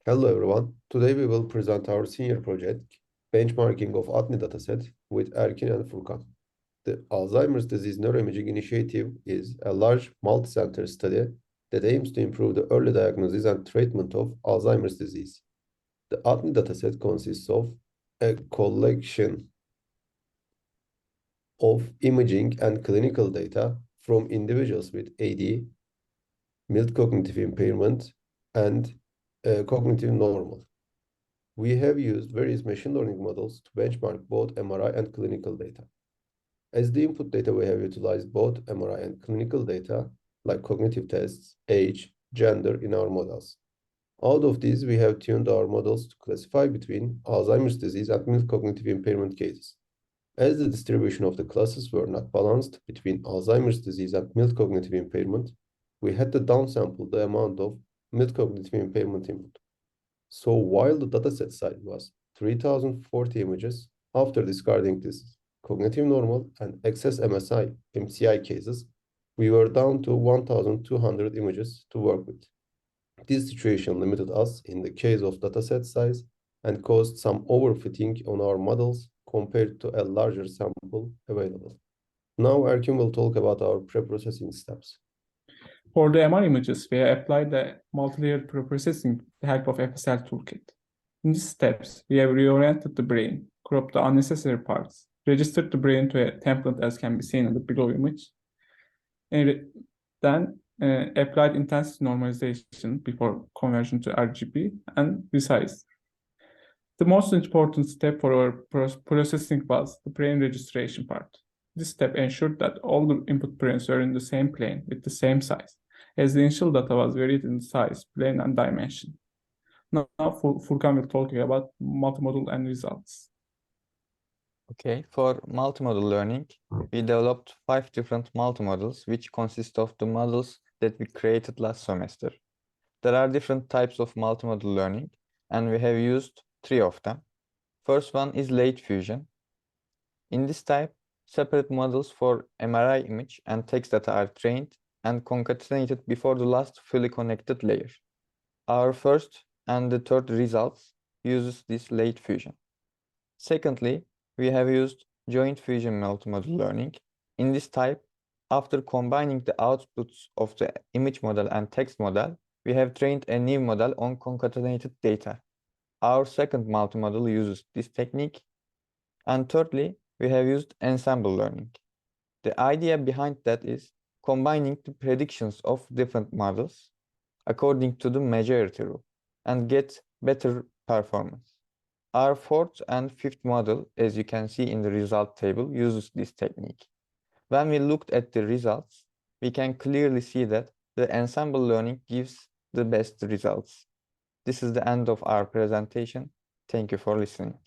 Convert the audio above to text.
Hello everyone. Today we will present our senior project, benchmarking of ADNI dataset with Erkin and Furkan. The Alzheimer's disease neuroimaging initiative is a large multi-center study that aims to improve the early diagnosis and treatment of Alzheimer's disease. The ADNI dataset consists of a collection of imaging and clinical data from individuals with AD, mild cognitive impairment, and cognitive normal. We have used various machine learning models to benchmark both MRI and clinical data. As the input data, we have utilized both MRI and clinical data, like cognitive tests, age, gender in our models. Out of these, we have tuned our models to classify between Alzheimer's disease and mild cognitive impairment cases. As the distribution of the classes were not balanced between Alzheimer's disease and mild cognitive impairment, we had to downsample the amount of mild cognitive impairment input. So while the dataset size was 3040 images, after discarding this cognitive normal and excess MCI cases, we were down to 1200 images to work with. This situation limited us in the case of dataset size and caused some overfitting on our models compared to a larger sample available. Now Erkin will talk about our pre-processing steps. For the MR images, we applied the multi-layered preprocessing with the help of FSL toolkit. In these steps, we have reoriented the brain, cropped the unnecessary parts, registered the brain to a template as can be seen in the below image, and then applied intensity normalization before conversion to RGB and resized. The most important step for our processing was the brain registration part. This step ensured that all the input brains were in the same plane with the same size, as the initial data was varied in size, plane, and dimension. Now Furkan will talk about multimodal and results. Okay, for multimodal learning, we developed 5 different multimodals, which consist of the models that we created last semester. There are different types of multimodal learning, and we have used 3 of them. First one is late fusion. In this type, separate models for MRI image and text data are trained and concatenated before the last fully connected layer. Our first and the third results uses this late fusion. Secondly, we have used joint fusion multimodal learning. In this type, after combining the outputs of the image model and text model, we have trained a new model on concatenated data. Our second multimodal uses this technique. And thirdly, we have used ensemble learning. The idea behind that is combining the predictions of different models according to the majority rule and get better performance. Our fourth and fifth model, as you can see in the result table, uses this technique. When we looked at the results, we can clearly see that the ensemble learning gives the best results. This is the end of our presentation. Thank you for listening.